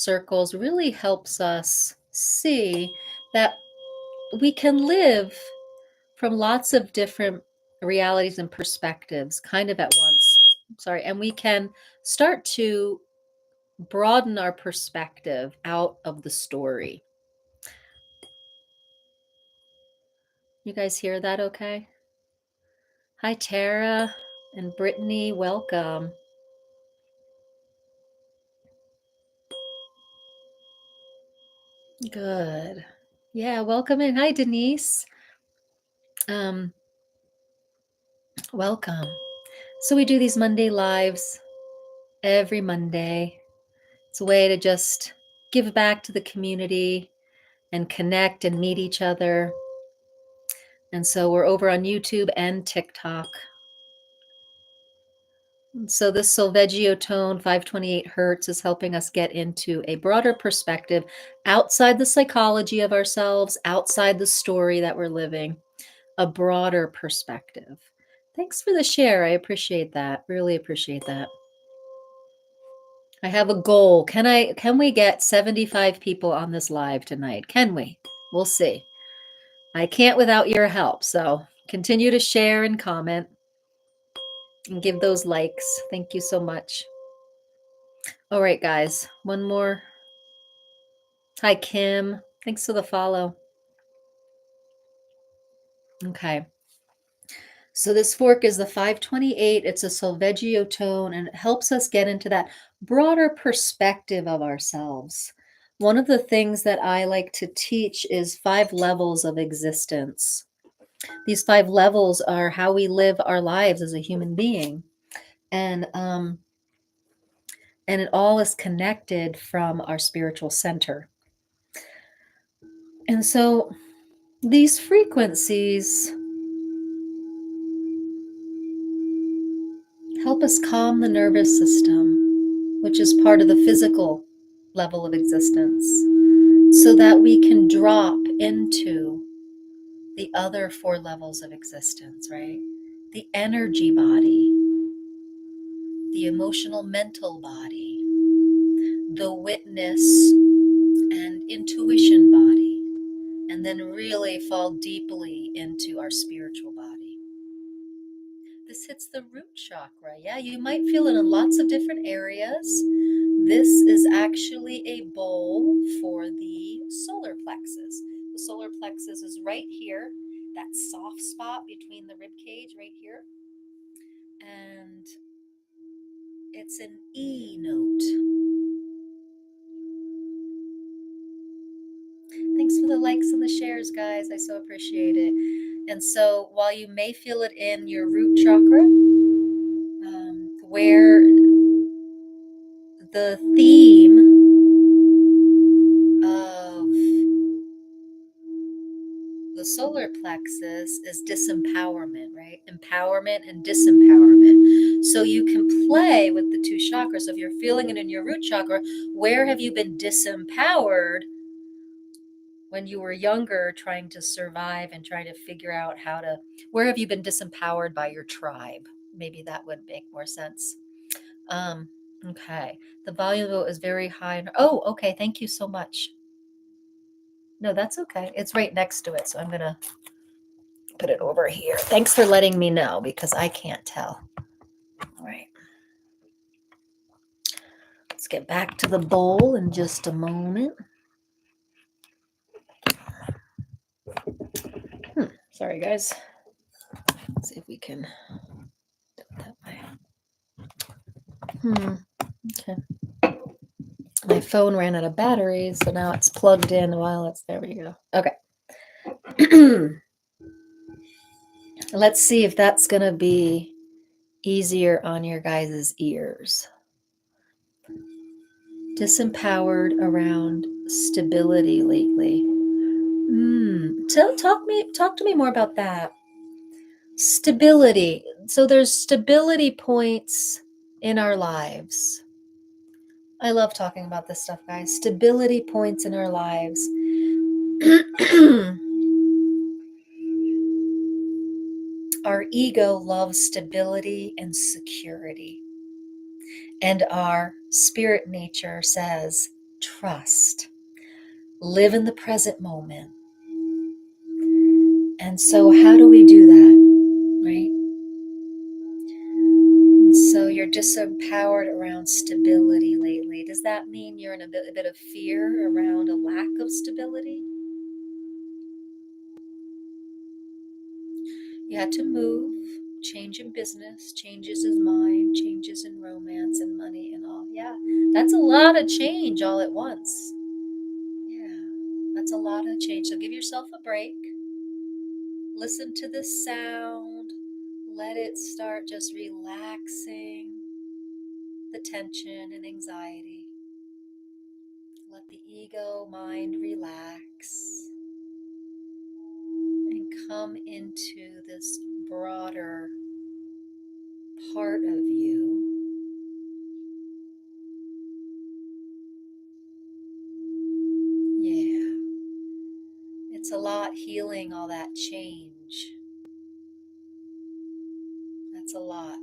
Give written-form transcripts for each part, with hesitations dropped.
circles really helps us see that we can live from lots of different realities and perspectives kind of at once. Sorry. And we can start to broaden our perspective out of the story. You guys hear that okay? Hi, Tara and Brittany. Welcome. Good. Yeah, welcome in. Hi, Denise. Welcome. So we do these Monday lives every Monday. It's a way to just give back to the community and connect and meet each other. And so we're over on YouTube and TikTok. So this Solfeggio tone, 528 hertz, is helping us get into a broader perspective outside the psychology of ourselves, outside the story that we're living, a broader perspective. Thanks for the share. I appreciate that. Really appreciate that. I have a goal. Can we get 75 people on this live tonight? Can we? We'll see. I can't without your help. So continue to share and comment and give those likes. Thank you so much. All right, guys. One more. Hi, Kim. Thanks for the follow. Okay. So this fork is the 528. It's a Solfeggio tone, and it helps us get into that broader perspective of ourselves. One of the things that I like to teach is 5 levels of existence. These 5 levels are how we live our lives as a human being. And it all is connected from our spiritual center. And so these frequencies help us calm the nervous system, which is part of the physical level of existence, so that we can drop into the other 4 levels of existence, right? The energy body, the emotional mental body, the witness and intuition body, and then really fall deeply into our spiritual body. This hits the root chakra. Yeah, you might feel it in lots of different areas. This is actually a bowl for the solar plexus. The solar plexus is right here, that soft spot between the rib cage right here. And it's an E note. Thanks for the likes and the shares, guys. I so appreciate it. And so while you may feel it in your root chakra, where the theme of the solar plexus is disempowerment, right? Empowerment and disempowerment. So you can play with the 2 chakras. So if you're feeling it in your root chakra, where have you been disempowered when you were younger, trying to survive and trying to figure out where have you been disempowered by your tribe? Maybe that would make more sense. Okay. The volume is very high. Oh, okay. Thank you so much. No, that's okay. It's right next to it. So I'm going to put it over here. Thanks for letting me know, because I can't tell. All right. Let's get back to the bowl in just a moment. Sorry, guys. Let's see if we can do it that way. Okay. My phone ran out of batteries, so now it's plugged in while it's there. We go. Okay. Let's see if that's going to be easier on your guys' ears. Disempowered around stability lately. Talk to me more about that. Stability. So there's stability points in our lives. I love talking about this stuff, guys. Stability points in our lives. Our ego loves stability and security. And our spirit nature says, trust, live in the present moment. And so how do we do that, right? So you're disempowered around stability lately. Does that mean you're in a bit of fear around a lack of stability? You had to move, change in business, changes in mind, changes in romance and money and all. Yeah, that's a lot of change all at once. Yeah, that's a lot of change. So give yourself a break. Listen to the sound. Let it start just relaxing the tension and anxiety. Let the ego mind relax and come into this broader part of you. Yeah, it's a lot healing all that change. That's a lot.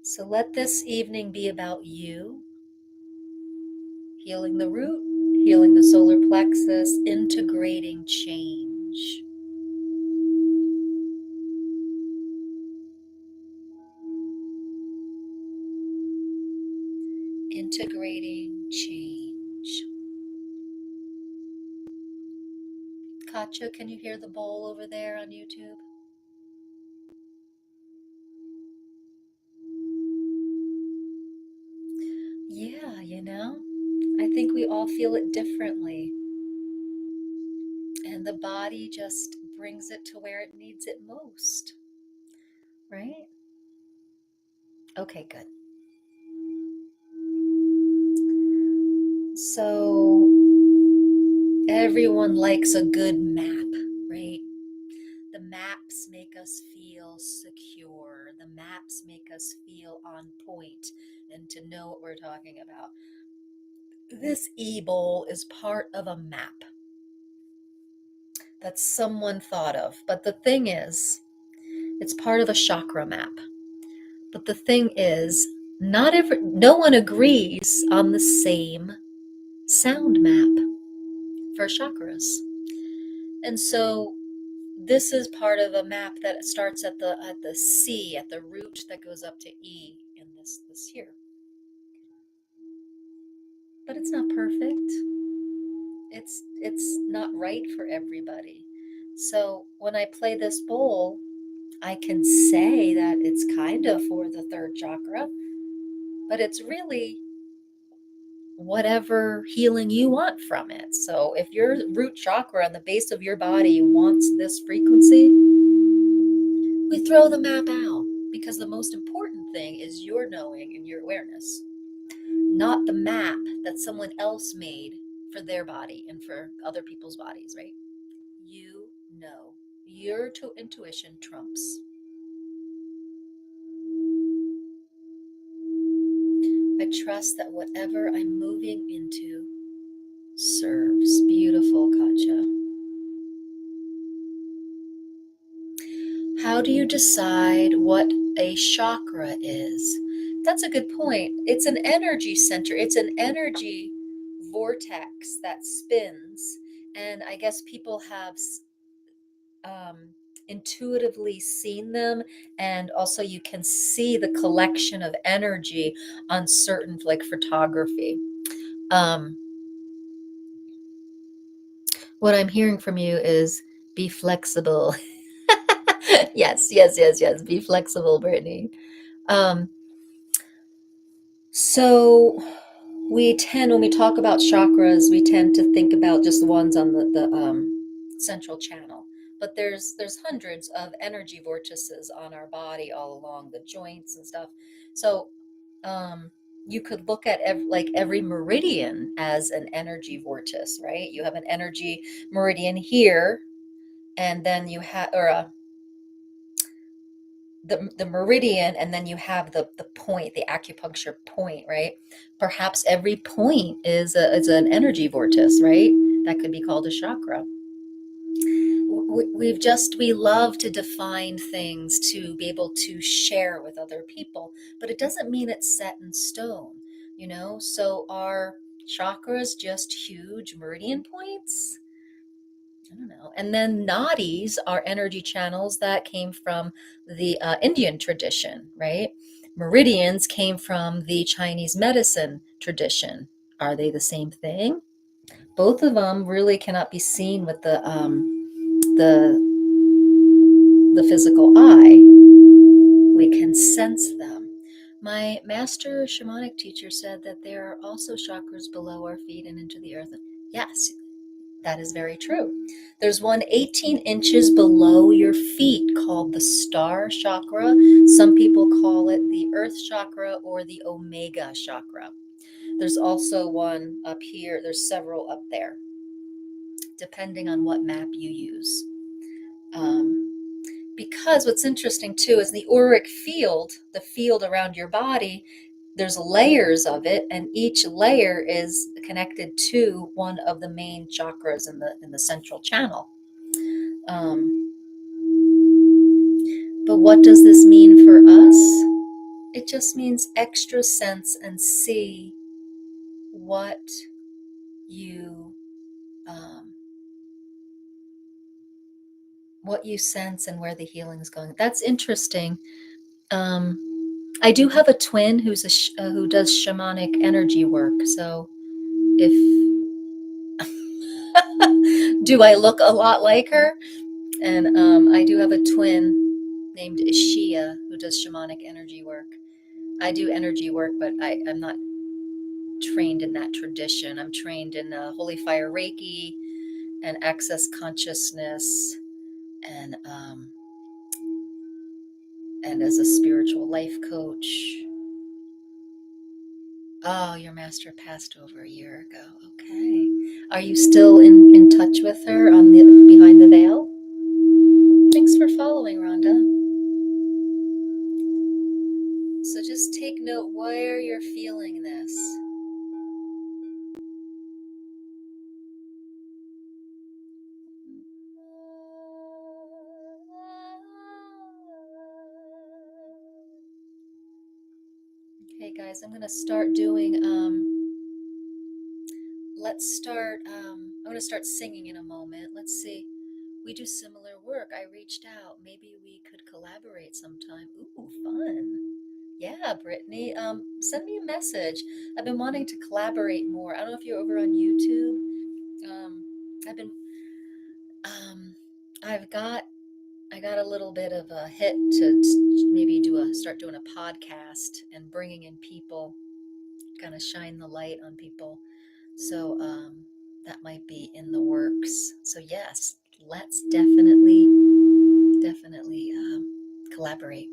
So let this evening be about you, healing the root, healing the solar plexus, integrating change. Integrating change. Katja, can you hear the bowl over there on YouTube? Yeah, I think we all feel it differently. And the body just brings it to where it needs it most. Right? Okay, good. So everyone likes a good map, right? The maps make us feel secure. The maps make us feel on point and to know what we're talking about. This e-bowl is part of a map that someone thought of. But the thing is, it's part of a chakra map. But the thing is, no one agrees on the same sound map for chakras. And so this is part of a map that starts at the C, at the root that goes up to E in this here. But it's not perfect. It's not right for everybody. So when I play this bowl, I can say that it's kind of for the third chakra, but it's really whatever healing you want from it. So if your root chakra and the base of your body wants this frequency, we throw the map out, because the most important thing is your knowing and your awareness, not the map that someone else made for their body and for other people's bodies, right? You know. Your intuition trumps. I trust that whatever I'm moving into serves. Beautiful, Katja. How do you decide what a chakra is? That's a good point. It's an energy center. It's an energy vortex that spins. And I guess people have intuitively seen them, and also you can see the collection of energy on certain, like, photography. What I'm hearing from you is be flexible. Yes, yes, yes, yes. Be flexible, Brittany. Um, so when we talk about chakras, we tend to think about just the ones on the central channel. But there's hundreds of energy vortices on our body all along the joints and stuff. So you could look at every meridian as an energy vortice, right? You have an energy meridian here, and then you have, or the meridian, and then you have the point, the acupuncture point, right? Perhaps every point is an energy vortex, right? That could be called a chakra. We love to define things to be able to share with other people, but it doesn't mean it's set in stone. So chakras just huge meridian points? I don't know. And then nadis are energy channels that came from the Indian tradition, right? Meridians came from the Chinese medicine tradition. Are they the same thing? Both of them really cannot be seen with the physical eye. We can sense them. My master shamanic teacher said that there are also chakras below our feet and into the earth. Yes, that is very true. There's one 18 inches below your feet called the star chakra. Some people call it the earth chakra or the omega chakra. There's also one up here. There's several up there, depending on what map you use. Because what's interesting too is the auric field, the field around your body, there's layers of it, and each layer is connected to one of the main chakras in the central channel. But what does this mean for us? It just means extra sense and see what you sense and where the healing is going. That's interesting. I do have a twin who does shamanic energy work. So if do I look a lot like her? And I do have a twin named Ishia who does shamanic energy work. I do energy work, but I'm not trained in that tradition. I'm trained in Holy Fire Reiki and Access Consciousness, and as a spiritual life coach. Oh, your master passed over a year ago. Okay. Are you still in touch with her on the behind the veil? Thanks for following, Rhonda. So just take note where you're feeling this. Okay, guys, I'm going to start doing, I'm going to start singing in a moment. Let's see. We do similar work. I reached out. Maybe we could collaborate sometime. Ooh, fun. Yeah, Brittany. Send me a message. I've been wanting to collaborate more. I don't know if you're over on YouTube. I've been, I got a little bit of a hit to maybe start doing a podcast and bringing in people, kind of shine the light on people. So that might be in the works. So yes, let's definitely collaborate.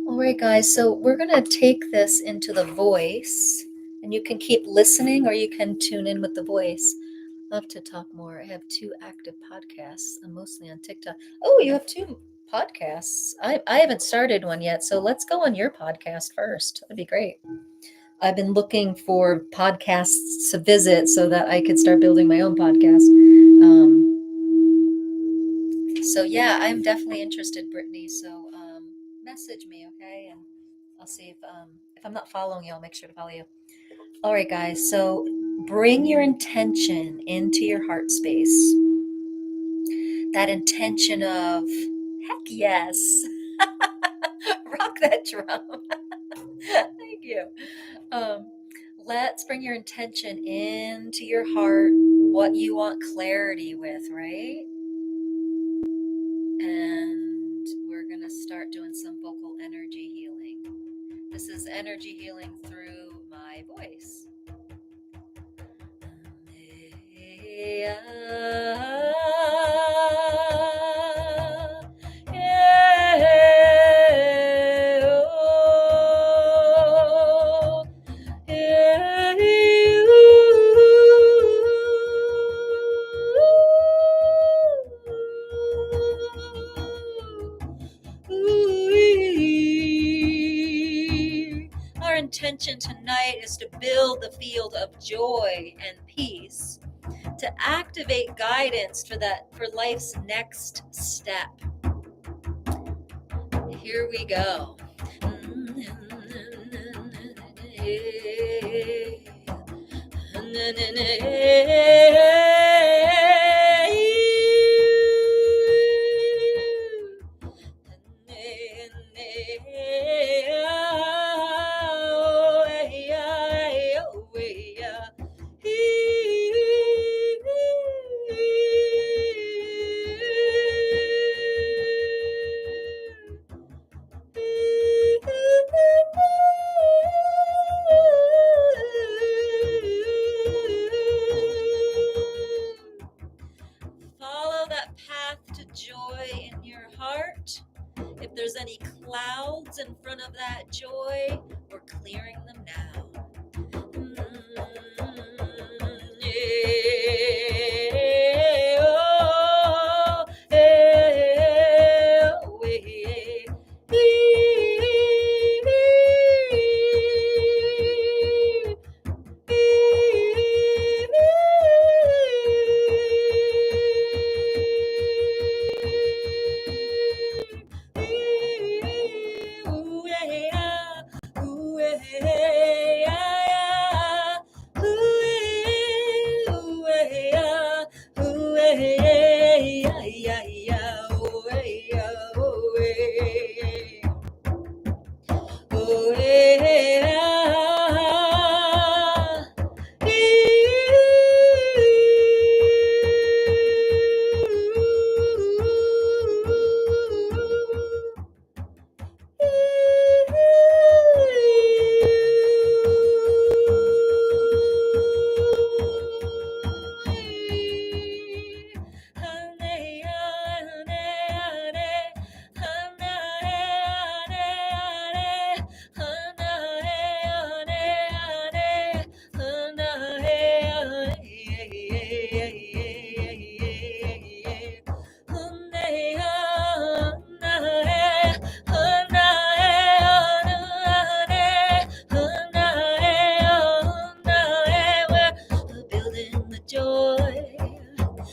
All right, guys, so we're going to take this into the voice, and you can keep listening or you can tune in with the voice. Love to talk more. I have 2 active podcasts. I'm mostly on TikTok. Oh, you have 2 podcasts. I haven't started one yet, so let's go on your podcast first. That'd be great. I've been looking for podcasts to visit so that I could start building my own podcast. So yeah, I'm definitely interested, Brittany. So message me, okay? And I'll see if I'm not following you, I'll make sure to follow you. All right, guys. So bring your intention into your heart space. That intention of heck yes. Rock that drum. Thank you. Let's bring your intention into your heart, what you want clarity with, right? And we're going to start doing some vocal energy healing. This is energy healing through my voice. Our intention tonight is to build the field of joy and peace, to activate guidance for life's next step. Here we go. Follow that path to joy in your heart. If there's any clouds in front of that joy, we're clearing them now.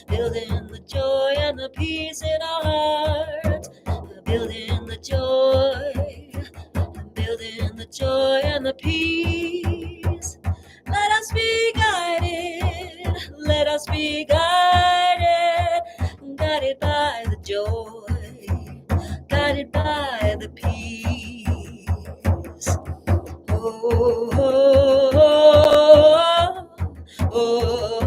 Building the joy and the peace in our heart. Building the joy, building the joy and the peace. Let us be guided, let us be guided, guided by the joy, guided by the peace. Oh, oh, oh, oh,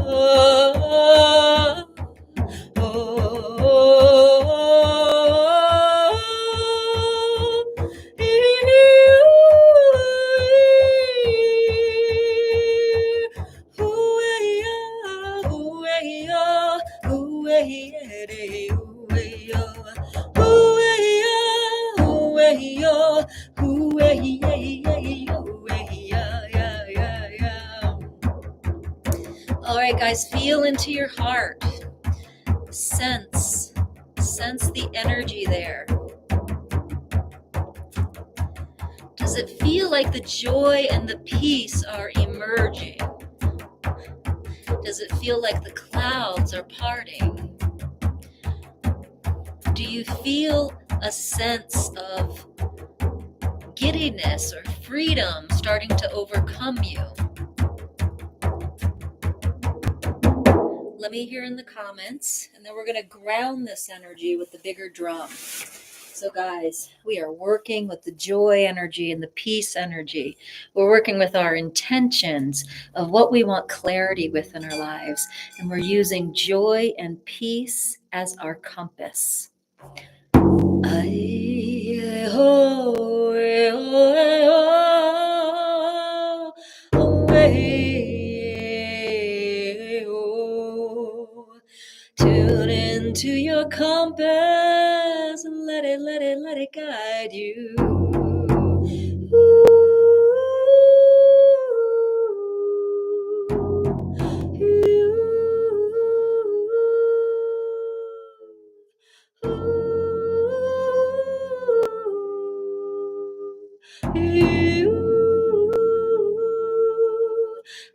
all right, guys, feel into your heart. Sense the energy there. Does it feel like the joy and the peace are emerging? Does it feel like the clouds are parting? Do you feel a sense of giddiness or freedom starting to overcome you? Let me hear in the comments, and then we're going to ground this energy with the bigger drum. So guys, we are working with the joy energy and the peace energy. We're working with our intentions of what we want clarity with in our lives, and we're using joy and peace as our compass. Tune into your compass and let it guide you.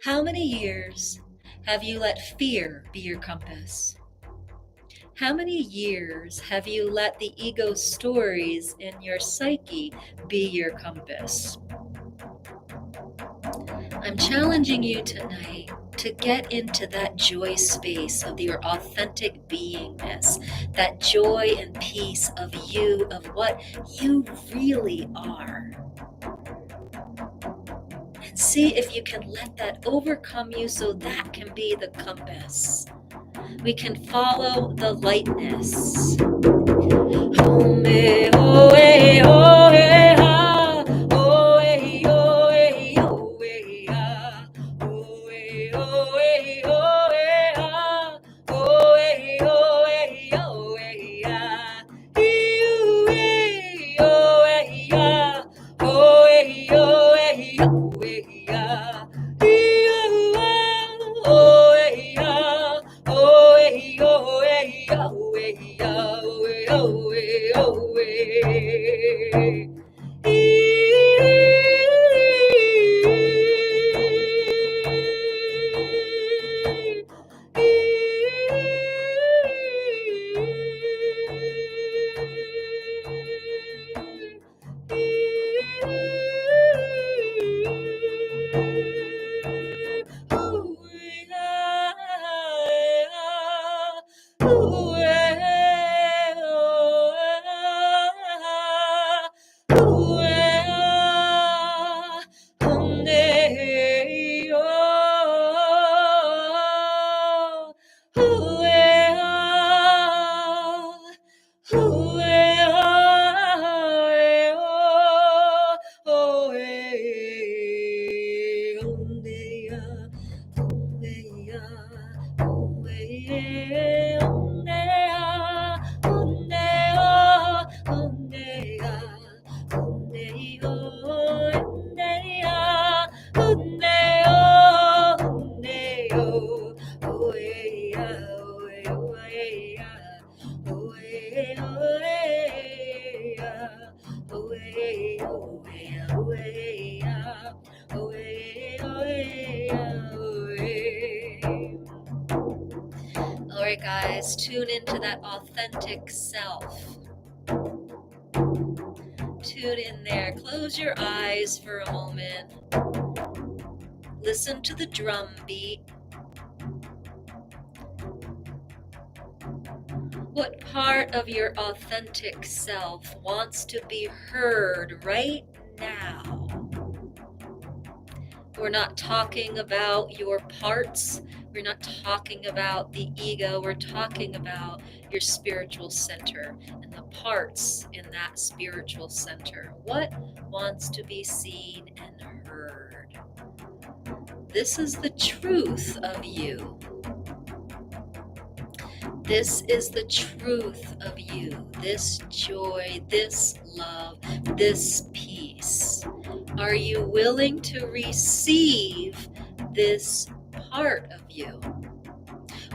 How many years have you let fear be your compass? How many years have you let the ego stories in your psyche be your compass? I'm challenging you tonight to get into that joy space of your authentic beingness, that joy and peace of you, of what you really are. And see if you can let that overcome you so that can be the compass. We can follow the lightness. All right, guys, tune into that authentic self. Tune in there. Close your eyes for a moment. Listen to the drum beat. What part of your authentic self wants to be heard right now? We're not talking about your parts. We're not talking about the ego. We're talking about your spiritual center and the parts in that spiritual center. What wants to be seen and heard? This is the truth of you. This is the truth of you. This joy, this love, this peace. Are you willing to receive this part of you?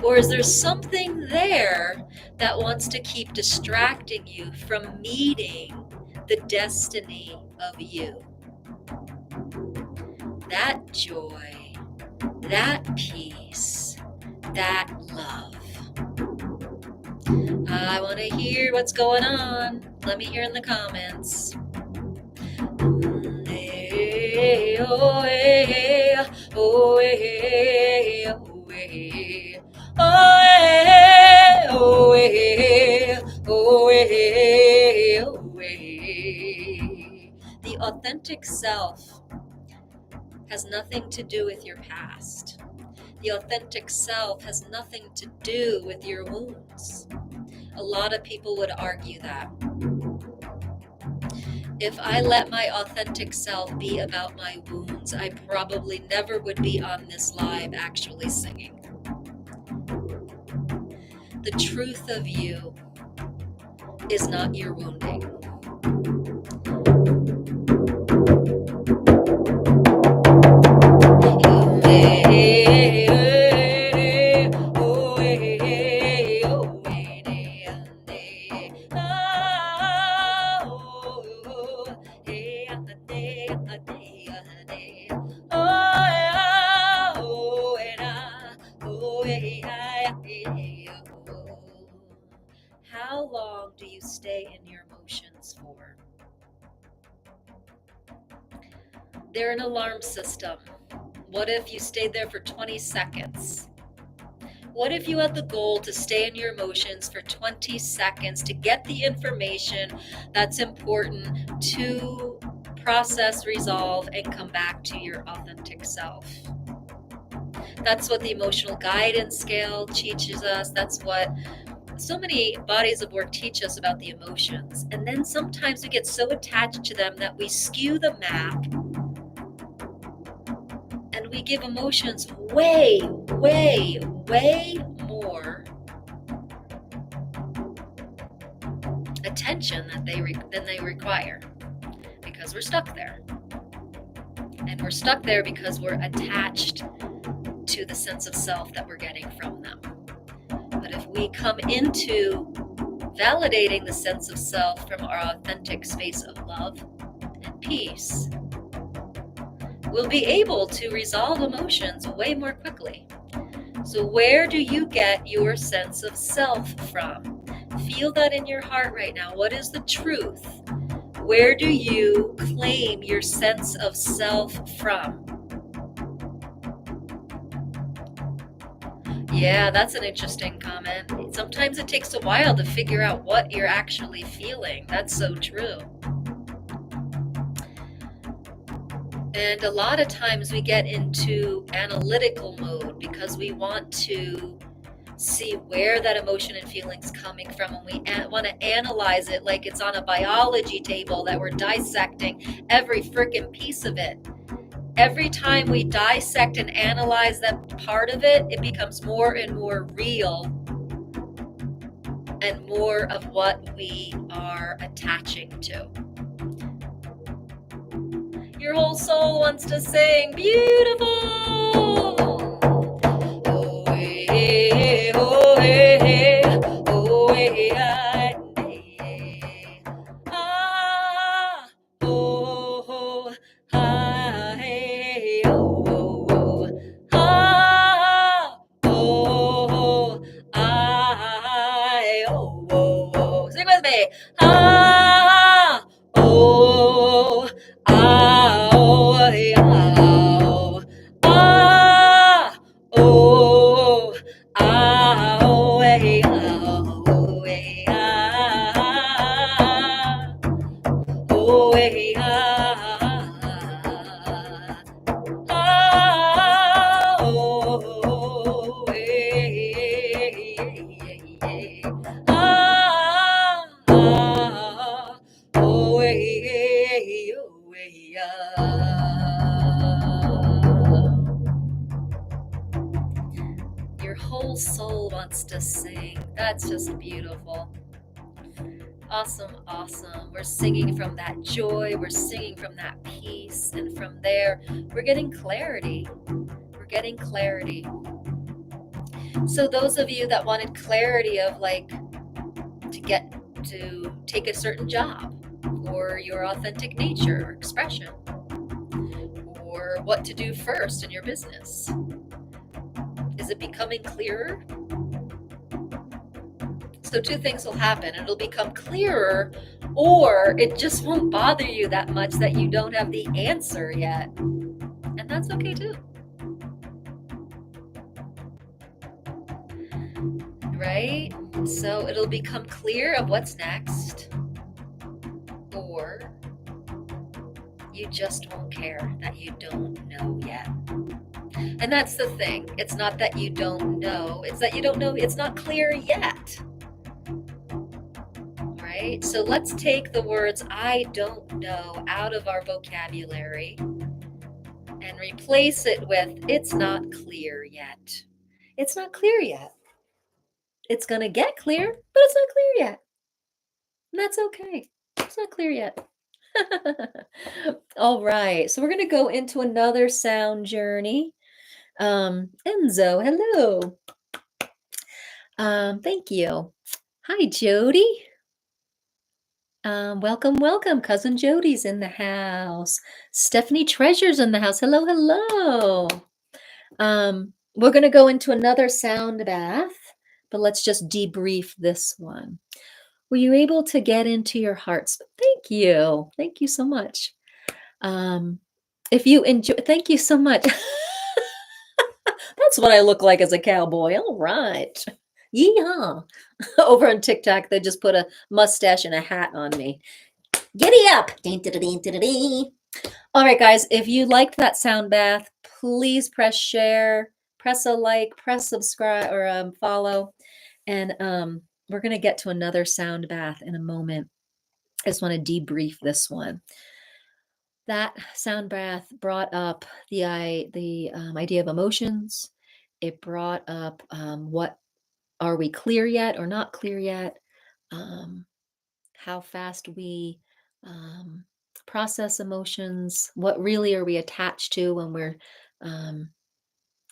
Or is there something there that wants to keep distracting you from meeting the destiny of you? That joy, that peace, that love. I want to hear what's going on. Let me hear in the comments. The authentic self has nothing to do with your past. The authentic self has nothing to do with your wounds. A lot of people would argue that. If I let my authentic self be about my wounds, I probably never would be on this live actually singing. The truth of you is not your wounding. How long do you stay in your emotions for? They're an alarm system. What if you stayed there for 20 seconds? What if you had the goal to stay in your emotions for 20 seconds to get the information that's important to process, resolve, and come back to your authentic self? That's what the emotional guidance scale teaches us. That's what so many bodies of work teach us about the emotions. And then sometimes we get so attached to them that we skew the map and we give emotions way, way, way more attention than they require, because we're stuck there. And we're stuck there because we're attached to the sense of self that we're getting from them. But if we come into validating the sense of self from our authentic space of love and peace, we'll be able to resolve emotions way more quickly. So where do you get your sense of self from? Feel that in your heart right now. What is the truth? Where do you claim your sense of self from? Yeah, that's an interesting comment. Sometimes it takes a while to figure out what you're actually feeling. That's so true. And a lot of times we get into analytical mode because we want to see where that emotion and feeling's coming from, and we want to analyze it like it's on a biology table that we're dissecting every freaking piece of it. Every time we dissect and analyze that part of it, it becomes more and more real and more of what we are attaching to. Your whole soul wants to sing beautiful. Oh, hey, oh, hey, oh, hey, ah, oh, ah, hey, oh, ah, oh, I, oh. Sing with me. Ah, oh, ah, oh, yeah, ah, oh, ah, oh, hey, oh, hey, ah, oh, hey, ah, oh, hey, ah, oh, hey, oh, hey, Your whole soul wants to sing. That's just beautiful. Awesome, awesome. We're singing from that joy, we're singing from that peace, and from there, we're getting clarity. We're getting clarity. So those of you that wanted clarity of like to take a certain job, or your authentic nature or expression, or what to do first in your business, is it becoming clearer? So two things will happen. It'll become clearer, or it just won't bother you that much that you don't have the answer yet. And that's okay too. Right? So it'll become clear of what's next, or you just won't care that you don't know yet. And that's the thing. It's not that you don't know, it's that you don't know, it's not clear yet. Right? So let's take the words I don't know out of our vocabulary and replace it with it's not clear yet. It's not clear yet. It's going to get clear, but it's not clear yet. And that's okay. It's not clear yet. All right. So we're going to go into another sound journey. Enzo, hello. Thank you. Hi, Jody. Welcome, welcome. Cousin Jody's in the house. Stephanie Treasure's in the house. Hello, hello. We're going to go into another sound bath, but let's just debrief this one. Were you able to get into your hearts? Thank you. Thank you so much. If you enjoy, thank you so much. That's what I look like as a cowboy. All right. Yeehaw. Over on TikTok, they just put a mustache and a hat on me. Giddy up. All right, guys, if you liked that sound bath, please press share, press a like, press subscribe or follow. And we're going to get to another sound bath in a moment. I just want to debrief this one. That sound bath brought up the idea of emotions. It brought up what are we clear yet or not clear yet? How fast we process emotions. What really are we attached to when we're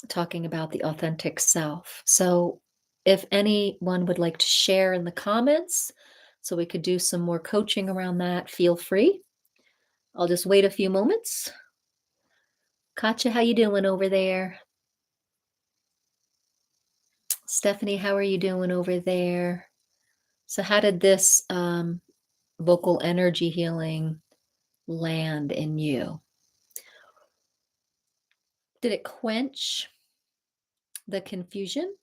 talking about the authentic self? So, if anyone would like to share in the comments, so we could do some more coaching around that, feel free. I'll just wait a few moments. Katja, how you doing over there? Stephanie, how are you doing over there? So how did this vocal energy healing land in you? Did it quench the confusion?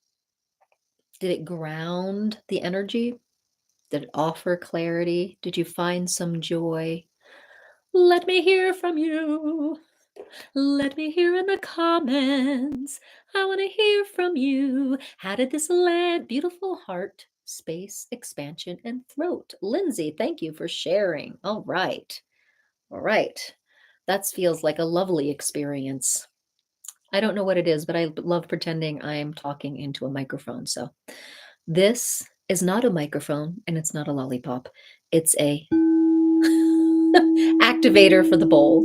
Did it ground the energy? Did it offer clarity? Did you find some joy? Let me hear from you. Let me hear in the comments. I want to hear from you. How did this land? Beautiful heart, space, expansion, and throat. Lindsay, thank you for sharing. All right. All right. That feels like a lovely experience. I don't know what it is, but I love pretending I'm talking into a microphone. So this is not a microphone and it's not a lollipop. It's a activator for the bowl,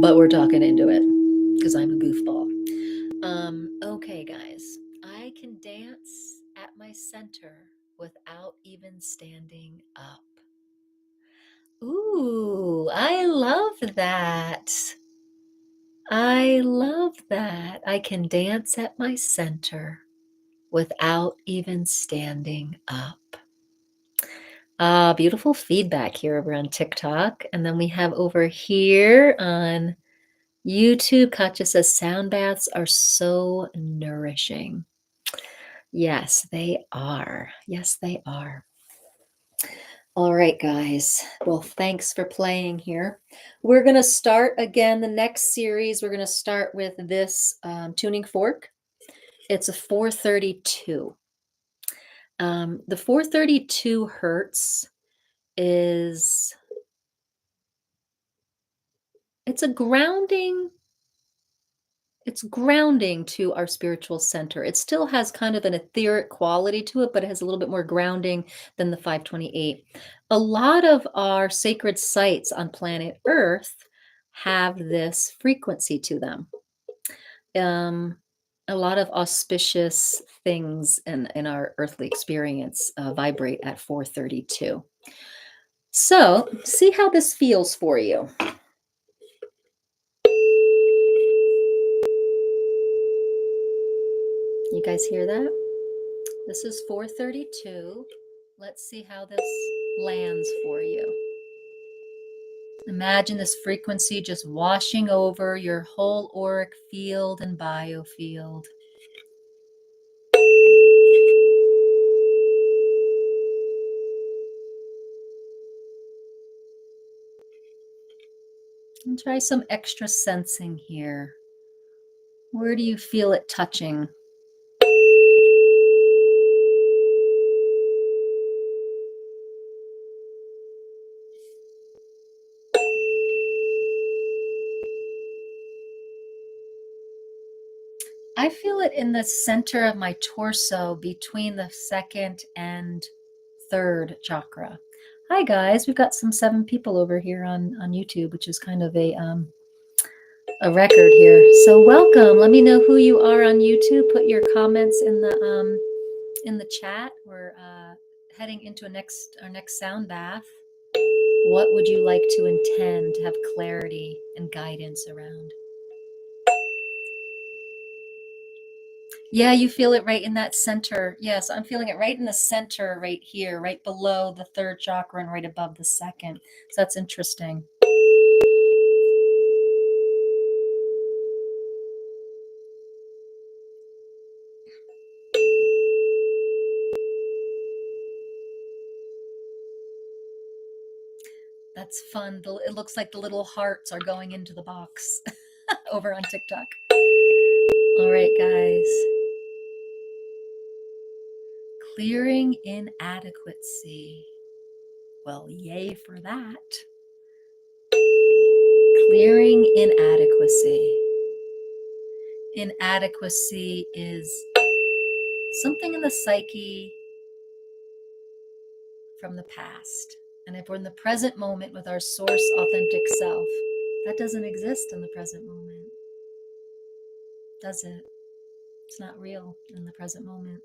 but we're talking into it because I'm a goofball. Okay, guys, I can dance at my center without even standing up. Ooh, I love that. I love that. I can dance at my center without even standing up. Beautiful feedback here over on TikTok. And then we have over here on YouTube, Katja says sound baths are so nourishing. Yes, they are. Yes, they are. All right, guys. Well, thanks for playing here. We're going to start again the next series. We're going to start with this tuning fork. It's a 432. The 432 hertz is, it's grounding to our spiritual center. It still has kind of an etheric quality to it, but it has a little bit more grounding than the 528. A lot of our sacred sites on planet Earth have this frequency to them. A lot of auspicious things in our earthly experience vibrate at 432. So see how this feels for you. You guys hear that? This is 432. Let's see how this lands for you. Imagine this frequency just washing over your whole auric field and biofield. And try some extra sensing here. Where do you feel it touching? I feel it in the center of my torso between the second and third chakra. Hi guys, we've got some 7 people over here on YouTube, which is kind of a record here. So welcome. Let me know who you are on YouTube. Put your comments in the chat. We're heading into our next sound bath. What would you like to intend to have clarity and guidance around? Yeah, you feel it right in that center. Yes, I'm feeling it right in the center, right here, right below the third chakra and right above the second. So that's interesting. That's fun. It looks like the little hearts are going into the box over on TikTok. All right, guys. Clearing inadequacy. Well, yay for that. Clearing inadequacy. Inadequacy is something in the psyche from the past. And if we're in the present moment with our source authentic self, that doesn't exist in the present moment, does it? It's not real in the present moment.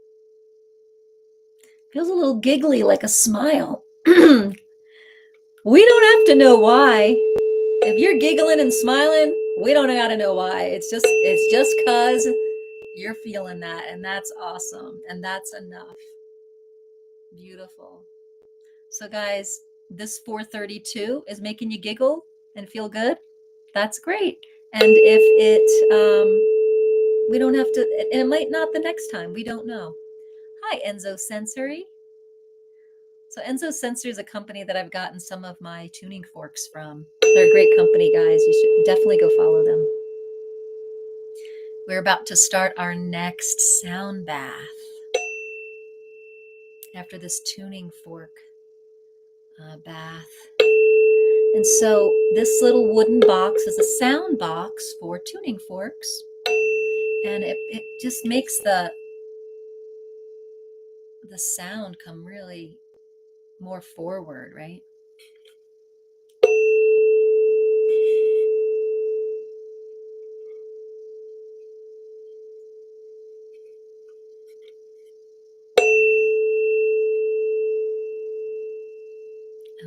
Feels a little giggly, like a smile. We don't have to know why. If you're giggling and smiling, we don't gotta know why. It's just cause you're feeling that, and that's awesome, and that's enough. Beautiful. So guys, this 432 is making you giggle and feel good. That's great. And if we don't have to, and it might not the next time, we don't know. Hi, Enzo Sensory. So Enzo Sensory is a company that I've gotten some of my tuning forks from. They're a great company, guys. You should definitely go follow them. We're about to start our next sound bath after this tuning fork bath. And so this little wooden box is a sound box for tuning forks. And it just makes the sound come really more forward, right?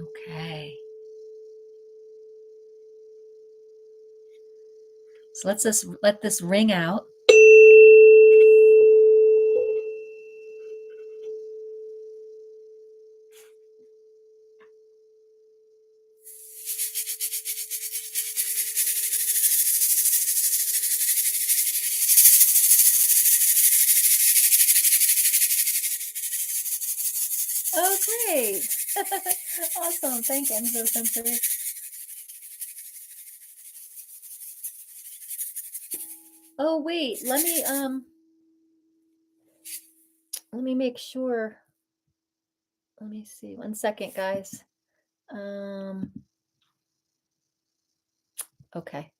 Okay. So let this ring out. Oh, great. Awesome. Thank you, Enzo Sensory. Oh, wait, let me make sure. Let me see. 1 second, guys. Okay.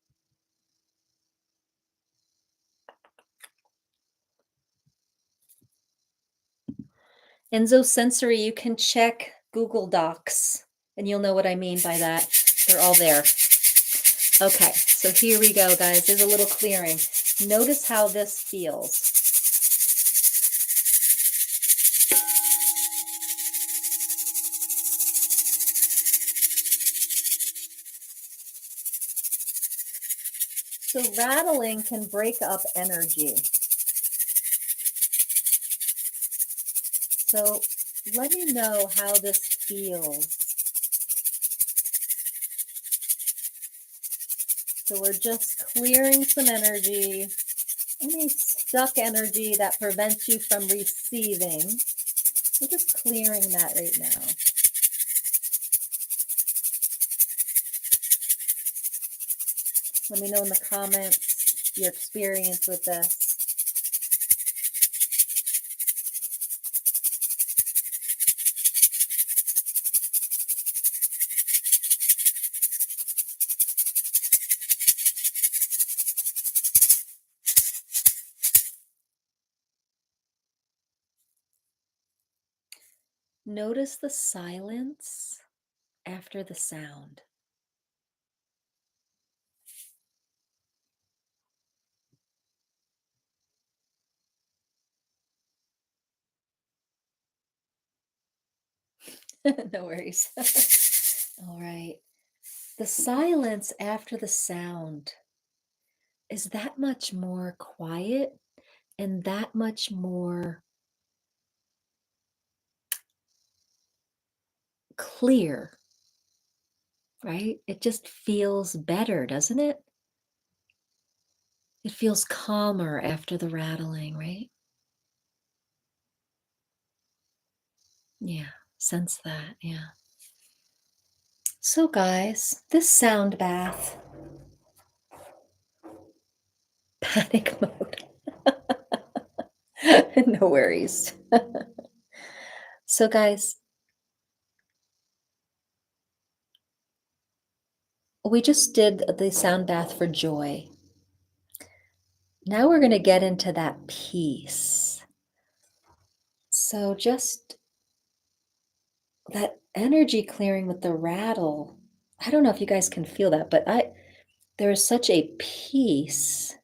Enzo Sensory, you can check Google Docs and you'll know what I mean by that. They're all there. Okay, so here we go, guys. There's a little clearing. Notice how this feels. So rattling can break up energy. So let me know how this feels. So we're just clearing some energy, any stuck energy that prevents you from receiving. We're just clearing that right now. Let me know in the comments your experience with this. Notice the silence after the sound. No worries. All right. The silence after the sound is that much more quiet and that much more clear, right? It just feels better, doesn't it? It feels calmer after the rattling, right? Yeah, sense that. Yeah. So, guys, this sound bath, panic mode. No worries. So, guys, we just did the sound bath for joy. Now we're going to get into that peace. So, just that energy clearing with the rattle. I don't know if you guys can feel that, but there is such a peace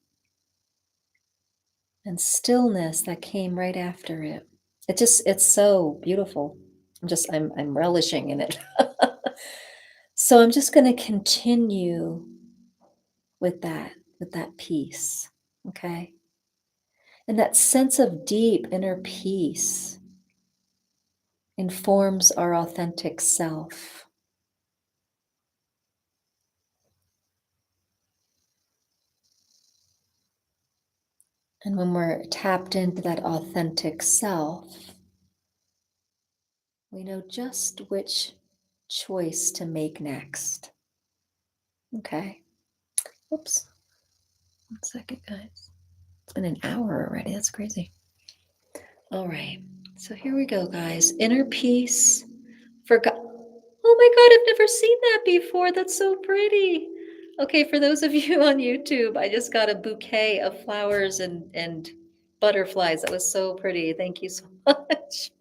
and stillness that came right after it. It's so beautiful. I'm relishing in it. So I'm just going to continue with that peace. Okay? And that sense of deep inner peace informs our authentic self. And when we're tapped into that authentic self, we know just which choice to make next. Okay. Oops. 1 second, guys. It's been an hour already. That's crazy. All right. So here we go, guys. Inner peace. Forgot. Oh my God, I've never seen that before. That's so pretty. Okay, for those of you on YouTube, I just got a bouquet of flowers and butterflies. That was so pretty. Thank you so much.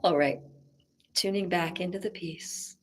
All right. Tuning back into the peace.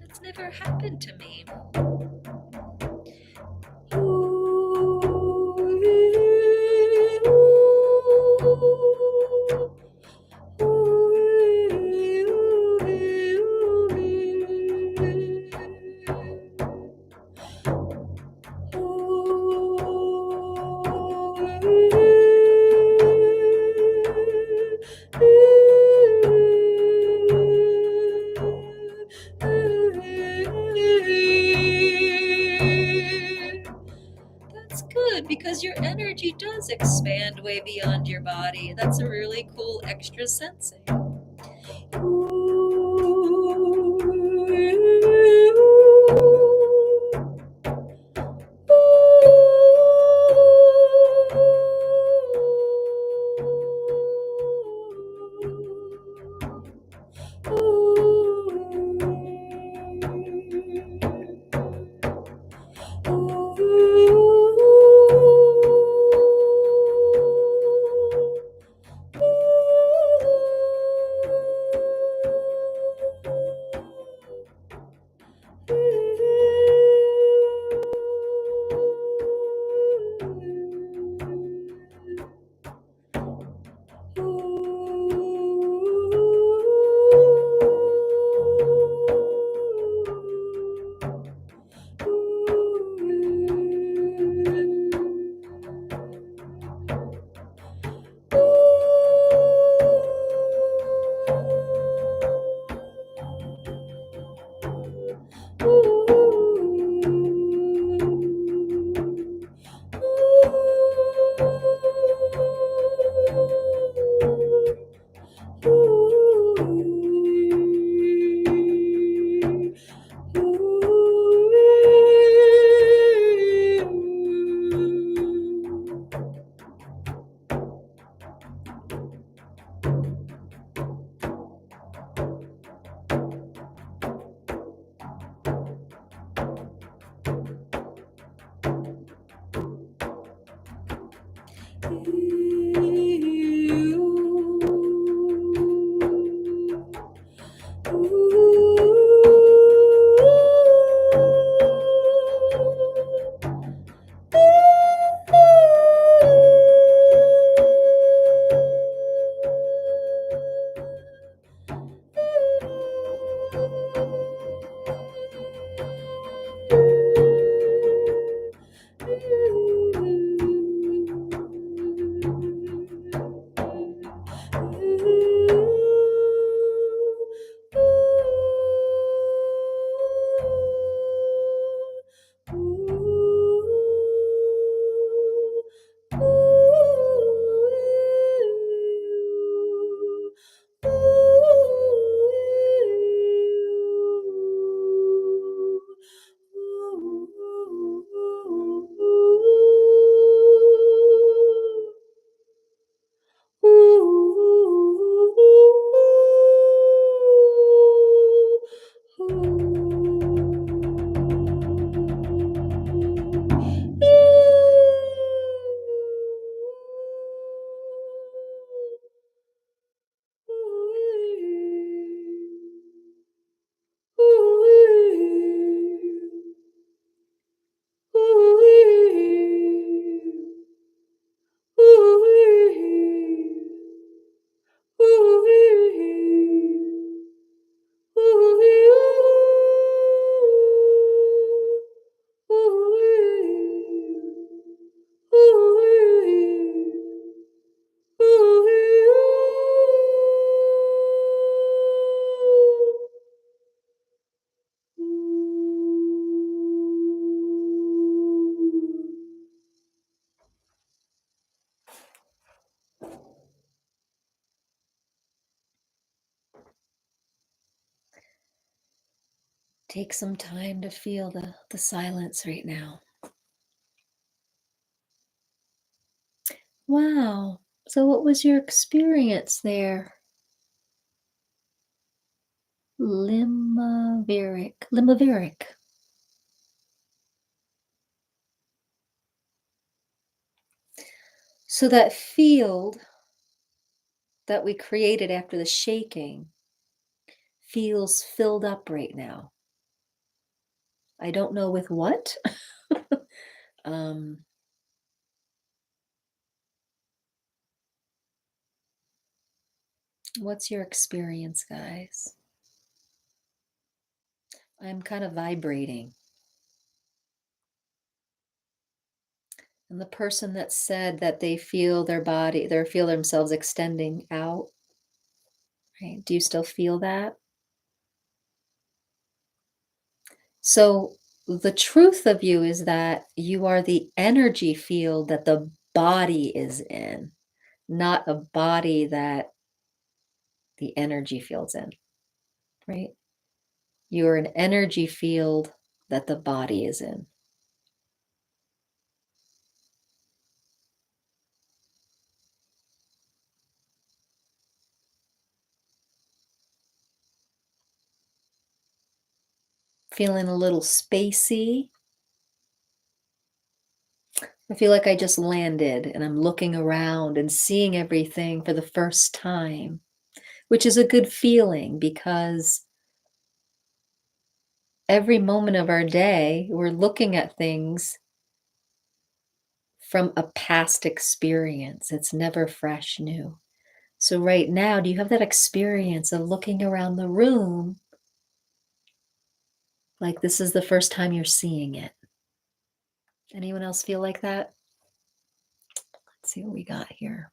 That's never happened to me. That's good because your energy does expand way beyond your body. That's a really cool extra sensing. Take some time to feel the silence right now. Wow. So, what was your experience there? Limaverick. Limaverick. So, that field that we created after the shaking feels filled up right now. I don't know with what. um, what's your experience, guys? I'm kind of vibrating. And the person that said that they feel their body, they feel themselves extending out, right? Do you still feel that? So the truth of you is that you are the energy field that the body is in, not a body that the energy field's in, right? You're an energy field that the body is in. Feeling a little spacey. I feel like I just landed and I'm looking around and seeing everything for the first time, which is a good feeling because every moment of our day, we're looking at things from a past experience. It's never fresh new. So, right now, do you have that experience of looking around the room like this is the first time you're seeing it? Anyone else feel like that? Let's see what we got here.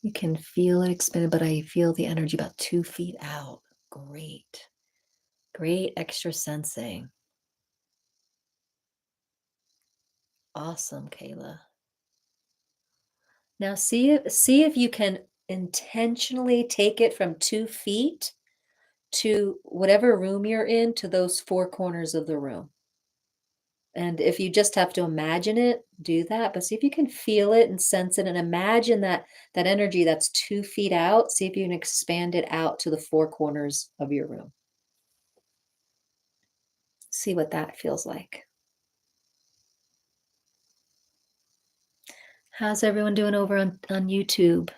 You can feel it expanded, but I feel the energy about 2 feet out. Great. Great extra sensing. Awesome, Kayla. Now see if you can intentionally take it from 2 feet to whatever room you're in to those four corners of the room. And if you just have to imagine it, do that. But see if you can feel it and sense it and imagine that energy that's 2 feet out. See if you can expand it out to the four corners of your room. See what that feels like. How's everyone doing over on YouTube?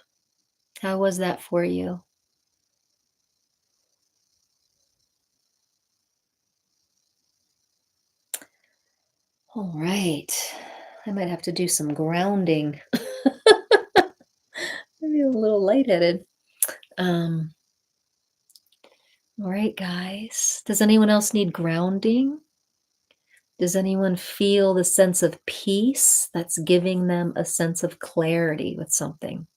How was that for you? All right. I might have to do some grounding. Maybe a little lightheaded. All right, guys. Does anyone else need grounding? Does anyone feel the sense of peace that's giving them a sense of clarity with something?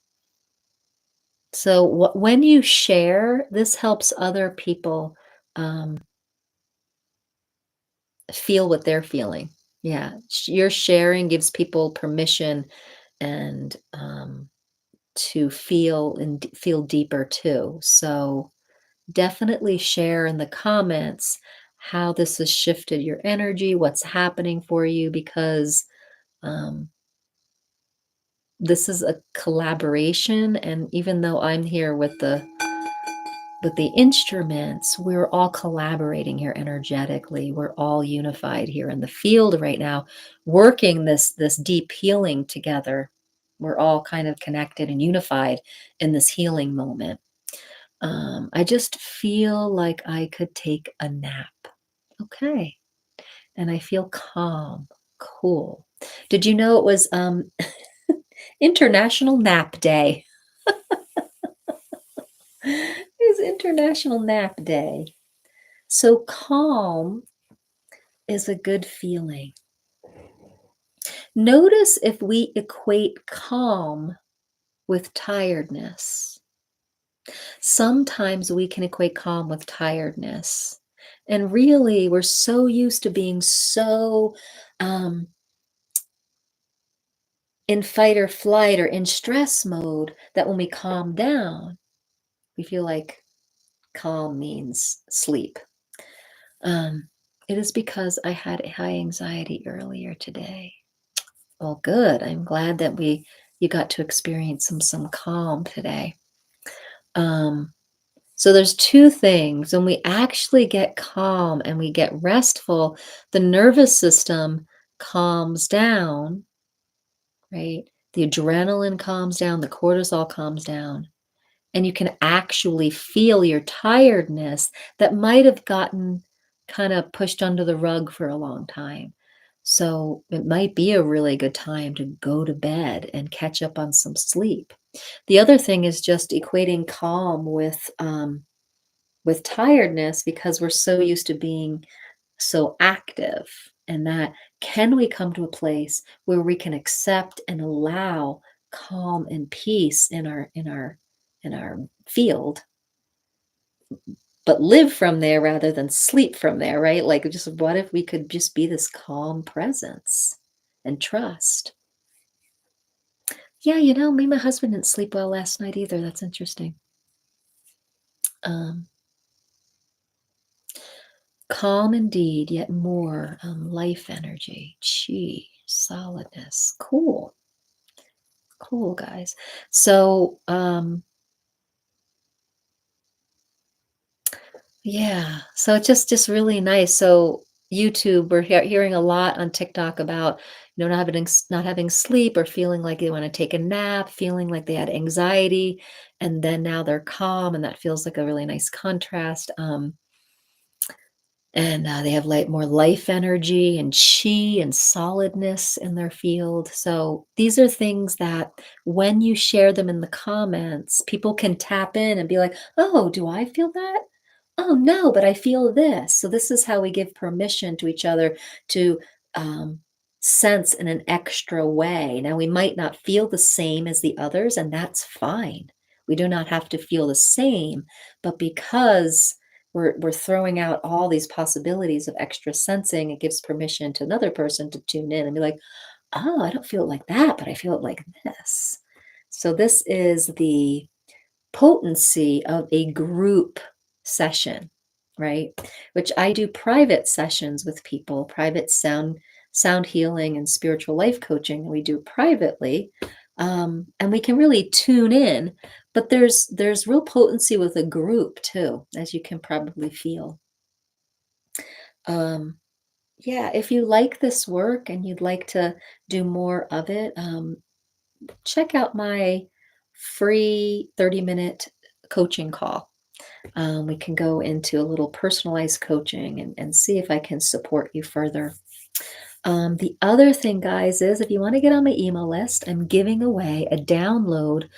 So, when you share, this helps other people feel what they're feeling. Yeah, your sharing gives people permission and to feel and feel deeper too. So, definitely share in the comments how this has shifted your energy, what's happening for you, because um, this is a collaboration. And even though I'm here with the instruments, we're all collaborating here energetically. We're all unified here in the field right now, working this deep healing together. We're all kind of connected and unified in this healing moment. I just feel like I could take a nap. Okay. And I feel calm, cool. Did you know it was International Nap Day? It's International Nap Day. So calm is a good feeling. Notice if we equate calm with tiredness. Sometimes we can equate calm with tiredness. And really, we're so used to being so in fight or flight or in stress mode, that when we calm down, we feel like calm means sleep. Um, it is because I had high anxiety earlier today. Well, good. I'm glad that you got to experience some calm today. Um, so there's two things. When we actually get calm and we get restful, the nervous system calms down, right? The adrenaline calms down, the cortisol calms down, and you can actually feel your tiredness that might have gotten kind of pushed under the rug for a long time. So it might be a really good time to go to bed and catch up on some sleep. The other thing is just equating calm with tiredness, because we're so used to being so active. And that, can we come to a place where we can accept and allow calm and peace in our field, but live from there rather than sleep from there, right? Like, just what if we could just be this calm presence and trust? Yeah, me and my husband didn't sleep well last night either. That's interesting. um Calm indeed, yet more life energy, chi, solidness. Cool, cool, guys. So, yeah, so it's just really nice. So YouTube, we're hearing a lot on TikTok about not having sleep, or feeling like they want to take a nap, feeling like they had anxiety, and then now they're calm, and that feels like a really nice contrast. And they have like more life energy and chi and solidness in their field. So these are things that, when you share them in the comments, people can tap in and be like, oh, do I feel that? Oh, no, but I feel this. So this is how we give permission to each other to um, sense in an extra way. Now, we might not feel the same as the others, and that's fine. We do not have to feel the same, but because we're throwing out all these possibilities of extra sensing, it gives permission to another person to tune in and be like, oh, I don't feel it like that, but I feel it like this. So this is the potency of a group session, right? Which I do private sessions with people, private sound healing and spiritual life coaching. We do privately, and we can really tune in. But there's real potency with a group too, as you can probably feel. Um, yeah, if you like this work and you'd like to do more of it, check out my free 30-minute coaching call. We can go into a little personalized coaching and see if I can support you further. The other thing, guys, is if you want to get on my email list, I'm giving away a download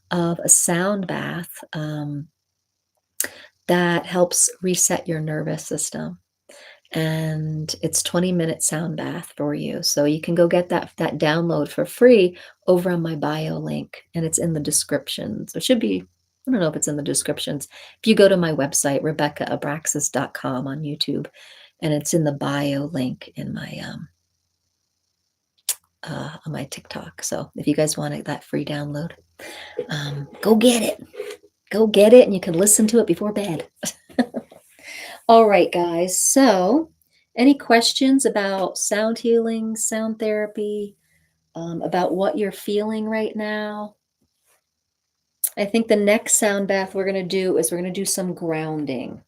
of a sound bath that helps reset your nervous system. And it's 20-minute sound bath for you. So you can go get that download for free over on my bio link, and it's in the descriptions. It should be, I don't know if it's in the descriptions. If you go to my website, RebeccaAbraxas.com on YouTube, and it's in the bio link in my on my TikTok. So if you guys want that free download, go get it. Go get it, and you can listen to it before bed. All right, guys. So, any questions about sound healing, sound therapy, about what you're feeling right now? I think the next sound bath we're going to do is we're going to do some grounding.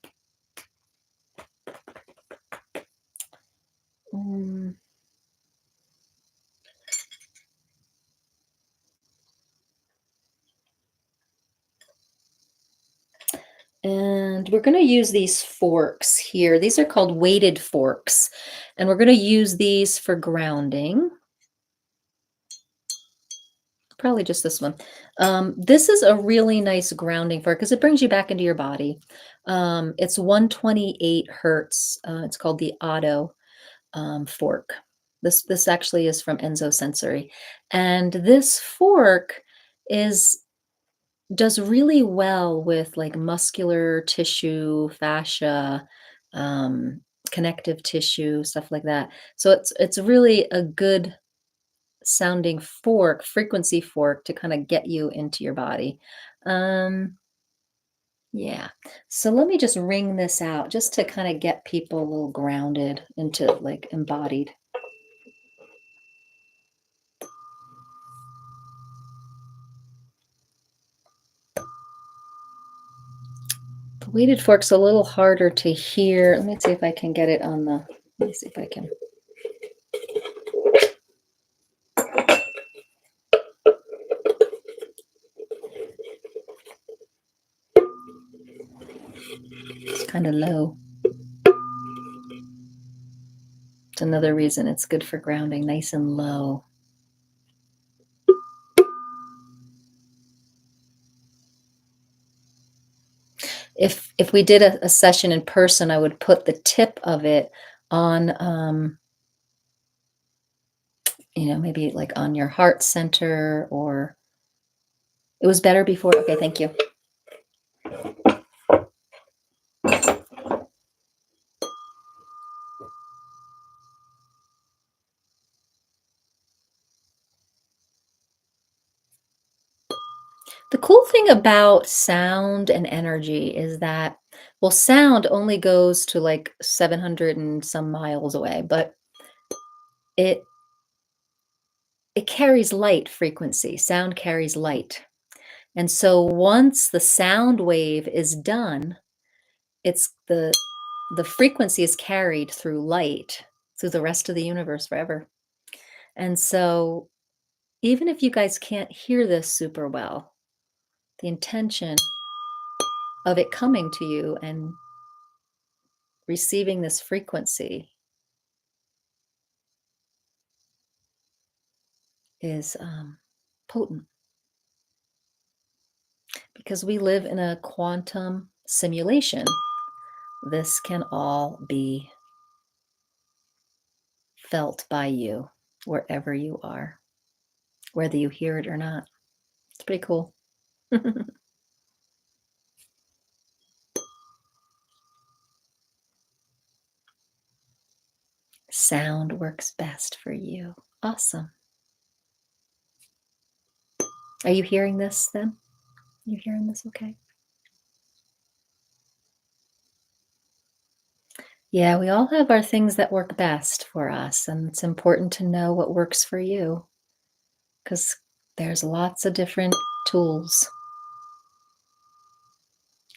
Mm. And we're going to use these forks here. These are called weighted forks. And we're going to use these for grounding. Probably just this one. This is a really nice grounding fork because it brings you back into your body. It's 128 hertz. It's called the Auto fork. This actually is from Enzo Sensory, and this fork is does really well with like muscular tissue, fascia, connective tissue, stuff like that. So it's really a good sounding fork, frequency fork to kind of get you into your body. Yeah. So let me just ring this out just to kind of get people a little grounded into like embodied. The weighted fork's a little harder to hear. Let me see if I can get it on the, let me see if I can. It's kind of low. It's another reason it's good for grounding, nice and low. If we did a session in person, I would put the tip of it on, maybe like on your heart center, or it was better before. Okay, thank you. The cool thing about sound and energy is that, well, sound only goes to like 700 and some miles away, but it it carries light frequency. Sound carries light. And so once the sound wave is done, it's the frequency is carried through light through the rest of the universe forever. And so even if you guys can't hear this super well, the intention of it coming to you and receiving this frequency is potent, because we live in a quantum simulation. This can all be felt by you wherever you are, whether you hear it or not. It's pretty cool. Sound works best for you. Awesome. Are you hearing this then? You hearing this okay? Yeah, we all have our things that work best for us, and it's important to know what works for you, because there's lots of different tools.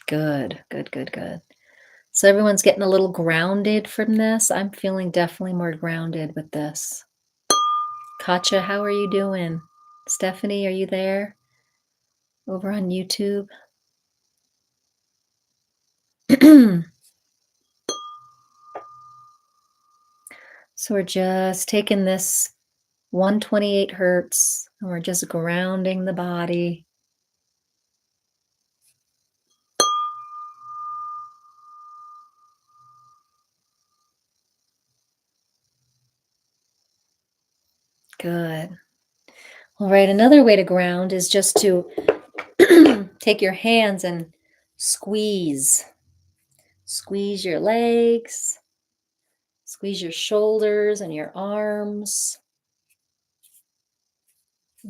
Good, good, good, good. So everyone's getting a little grounded from this. I'm feeling definitely more grounded with this. Katja, how are you doing? Stephanie, are you there? Over on YouTube? So we're just taking this 128 hertz and we're just grounding the body. Good. All right, another way to ground is just to take your hands and squeeze. Squeeze your legs, squeeze your shoulders and your arms.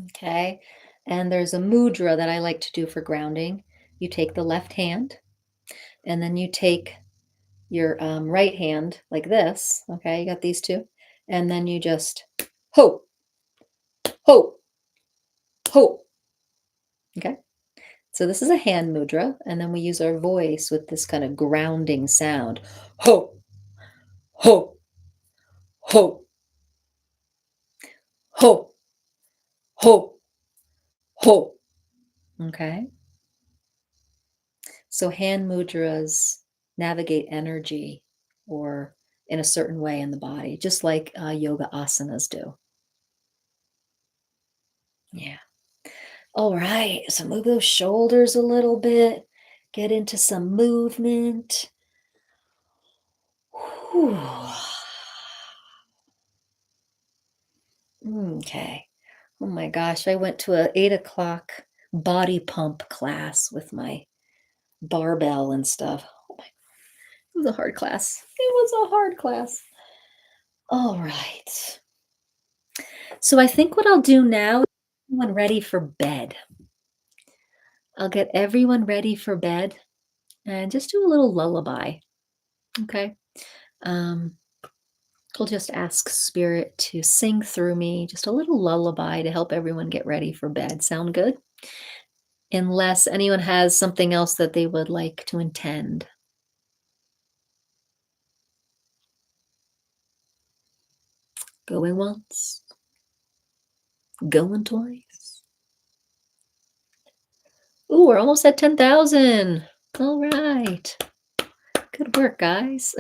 Okay, and there's a mudra that I like to do for grounding. You take the left hand, and then you take your right hand like this. Okay, you got these two, and then you just ho, ho, ho. Okay, so this is a hand mudra, and then we use our voice with this kind of grounding sound. Ho, ho, ho, ho, ho, ho. Okay. So hand mudras navigate energy or in a certain way in the body, just like yoga asanas do. Yeah. All right. So move those shoulders a little bit. Get into some movement. Whew. Okay. Oh my gosh. I went to a 8 o'clock body pump class with my barbell and stuff. Oh my, it was a hard class. It was a hard class. All right. So I think what I'll do now is get everyone ready for bed. I'll get everyone ready for bed and just do a little lullaby. Okay. Um, I'll just ask Spirit to sing through me just a little lullaby to help everyone get ready for bed. Sound good? Unless anyone has something else that they would like to intend. Going once, going twice. Ooh, we're almost at 10,000. All right. Good work, guys.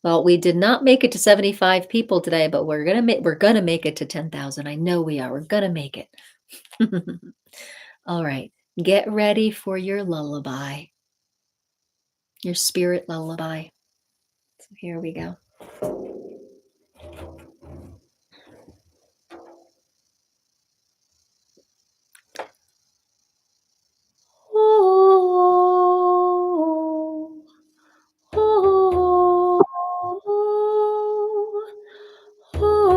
Well, we did not make it to 75 people today, but we're gonna make it to 10,000. I know we are. We're gonna make it. All right. Get ready for your lullaby, your spirit lullaby. So here we go. Oh, oh, oh, oh,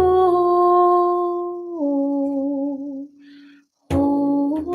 oh,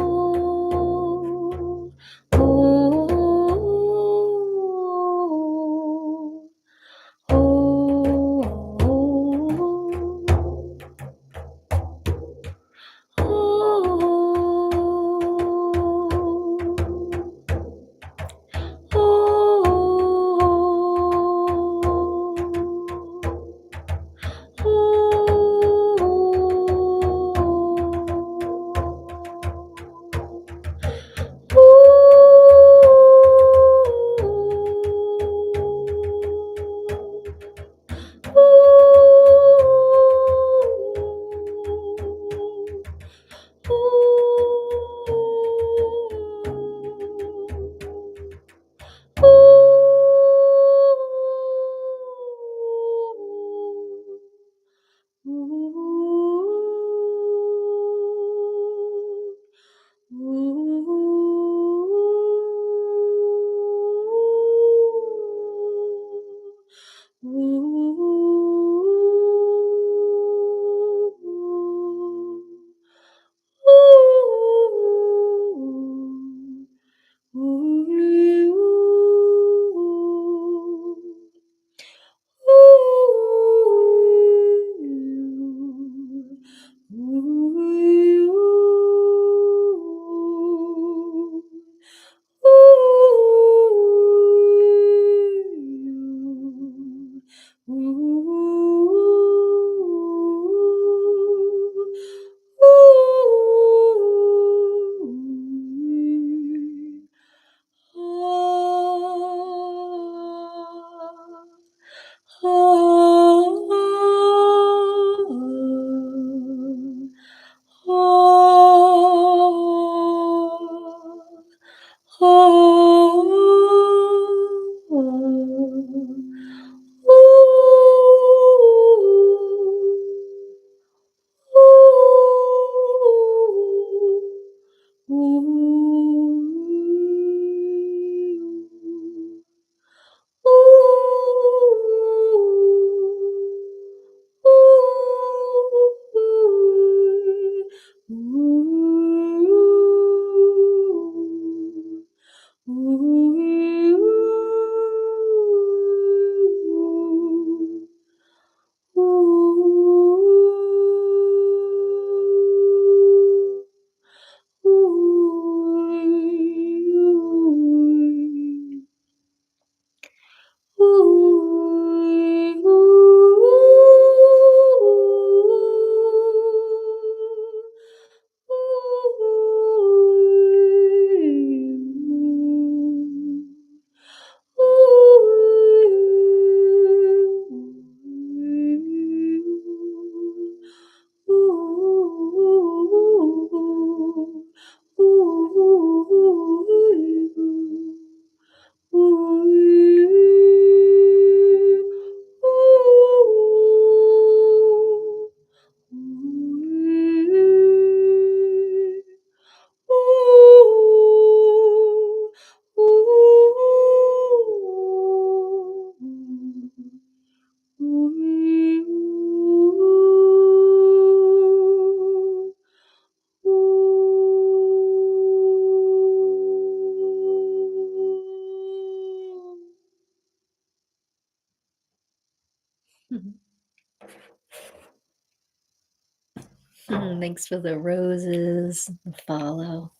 Thanks for the roses, the follow.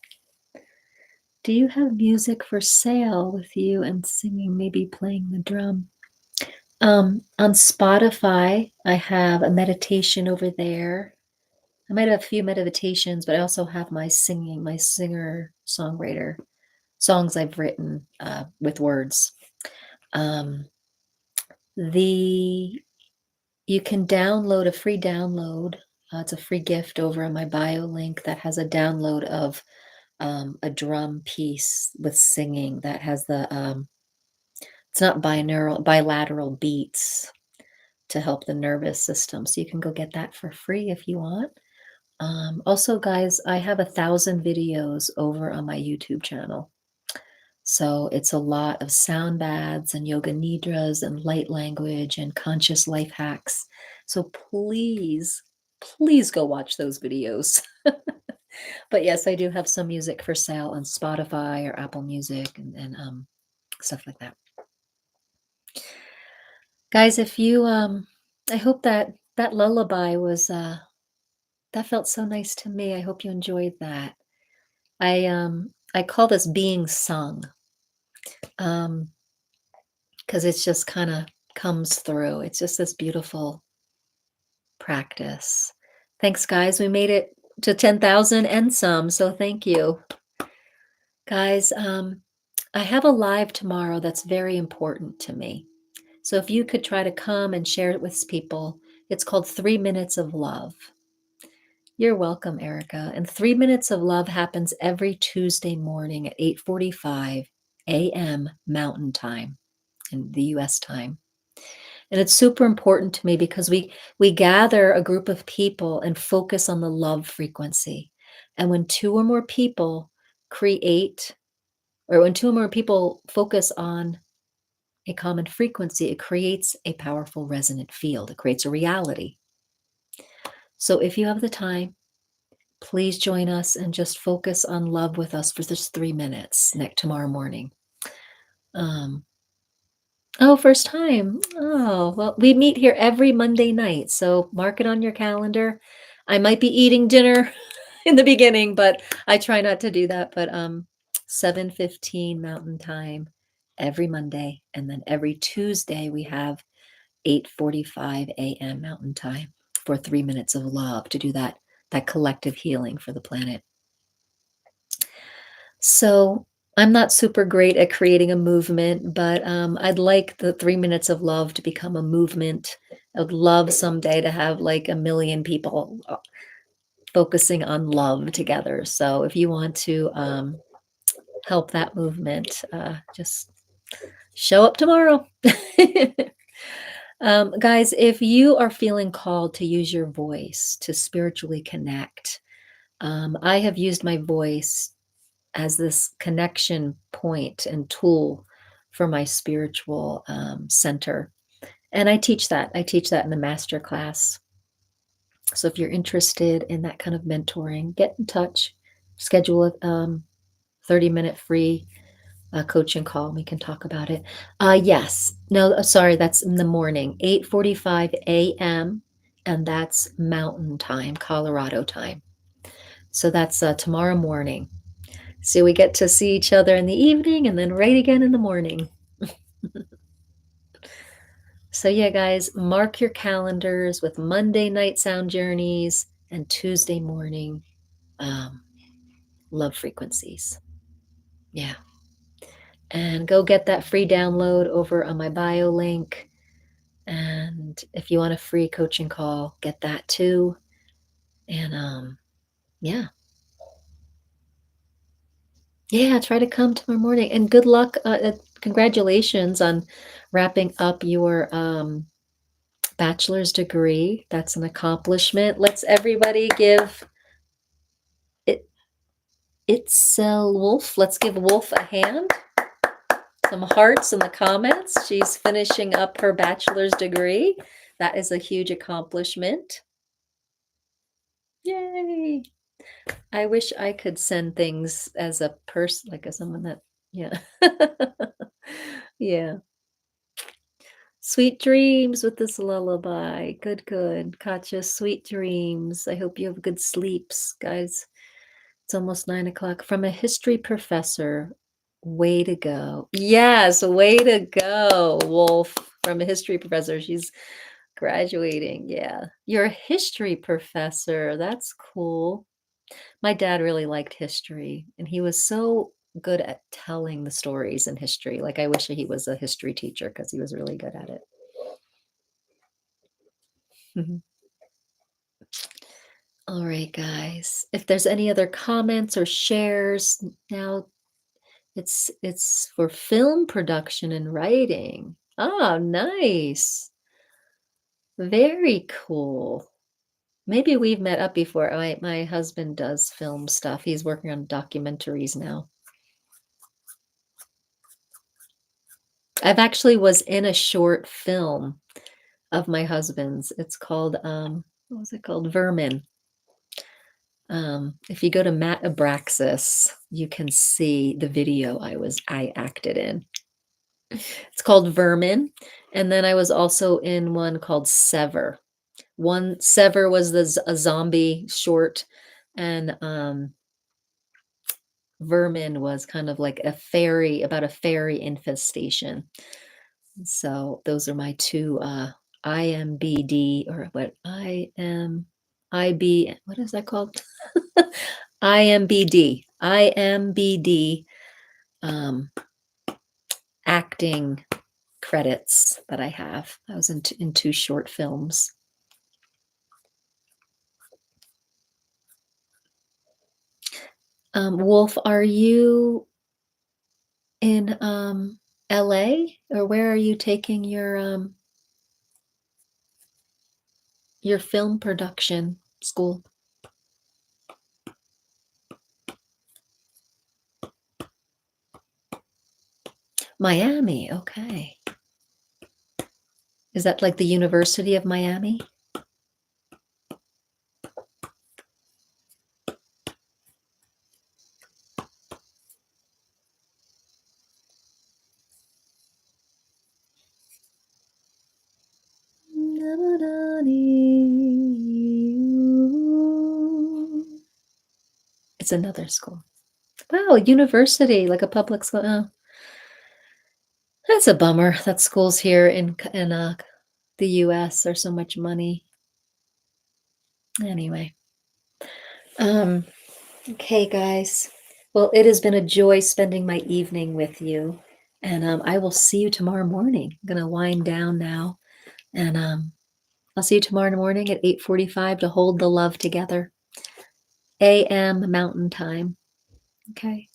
Do you have music for sale with you and singing, maybe playing the drum? On Spotify, I have a meditation over there. I might have a few meditations, but I also have my singing, my singer-songwriter songs I've written with words. Um, the You can download a free download. It's a free gift over on my bio link that has a download of a drum piece with singing that has it's not bilateral beats to help the nervous system. So you can go get that for free if you want. Also, guys, I have 1,000 videos over on my YouTube channel. So it's a lot of sound baths and yoga nidras and light language and conscious life hacks. So please, please go watch those videos. But yes, I do have some music for sale on Spotify or Apple Music and stuff like that. Guys, if you I hope that lullaby was that felt so nice to me. I hope you enjoyed that. I call this being sung. Because it's just kind of comes through. It's just this beautiful practice. Thanks, guys. We made it to 10,000 and some, so thank you. Guys, I have a live tomorrow that's very important to me. So if you could try to come and share it with people, it's called 3 Minutes of Love. You're welcome, Erica. And 3 Minutes of Love happens every Tuesday morning at 8:45 a.m. Mountain Time in the US time. And it's super important to me because we gather a group of people and focus on the love frequency. And when two or more people create, or when two or more people focus on a common frequency, it creates a powerful resonant field. It creates a reality. So if you have the time, please join us and just focus on love with us for just 3 minutes tomorrow morning. Oh, first time. Oh, well, we meet here every Monday night, so mark it on your calendar. I might be eating dinner in the beginning, but I try not to do that. But 7:15 Mountain Time every Monday, and then every Tuesday we have 8:45 a.m. Mountain Time for 3 minutes of love to do that collective healing for the planet. So I'm not super great at creating a movement, but I'd like the 3 minutes of love to become a movement. I would love someday to have like 1 million people focusing on love together. So if you want to help that movement, just show up tomorrow. Guys, if you are feeling called to use your voice to spiritually connect, I have used my voice as this connection point and tool for my spiritual center. And I teach that. I teach that in the master class. So if you're interested in that kind of mentoring, get in touch, schedule a 30-minute free coaching call. We can talk about it. Yes. No, sorry, that's in the morning, 8:45 a.m. And that's Mountain Time, Colorado time. So that's tomorrow morning. So we get to see each other in the evening and then right again in the morning. So yeah, guys, mark your calendars with Monday night sound journeys and Tuesday morning love frequencies. Yeah. And go get that free download over on my bio link. And if you want a free coaching call, get that too. And yeah. Yeah, try to come tomorrow morning. And good luck. Congratulations on wrapping up your bachelor's degree. That's an accomplishment. Let's everybody give it's Wolf. Let's give Wolf a hand. Some hearts in the comments. She's finishing up her bachelor's degree. That is a huge accomplishment. Yay. I wish I could send things as a person, like as someone that, yeah. Yeah. Sweet dreams with this lullaby. Good, good. Katja, sweet dreams. I hope you have good sleeps, guys. It's almost 9 o'clock. From a history professor. Way to go. Yes, way to go, Wolf. From a history professor. She's graduating. Yeah. You're a history professor. That's cool. My dad really liked history, and he was so good at telling the stories in history. Like, I wish he was a history teacher because he was really good at it. Mhm. All right, guys. If there's any other comments or shares, now it's for film production and writing. Oh, nice. Very cool. Maybe we've met up before. My husband does film stuff. He's working on documentaries now. I've actually was in a short film of my husband's. It's called what was it called? Vermin. If you go to Matt Abraxas, you can see the video I acted in. It's called Vermin, and then I was also in one called Sever. One Sever was a zombie short, and Vermin was kind of like about a fairy infestation. So those are my two IMBD or what IB, what is that called? IMBD um, acting credits that I have. I was in two short films. Wolf, are you in LA, or where are you taking your film production school? Miami, okay. Is that like the University of Miami? It's another school. Wow, university, like a public school. Oh, that's a bummer that schools here in the US are so much money. Anyway, um, okay, guys. Well, it has been a joy spending my evening with you, and I will see you tomorrow morning. I'm gonna wind down now, and I'll see you tomorrow morning at 8:45 to hold the love together. AM Mountain Time. Okay.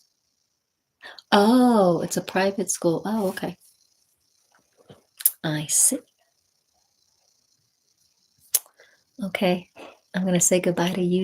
Oh, it's a private school. Oh, okay. I see. Okay. I'm going to say goodbye to you.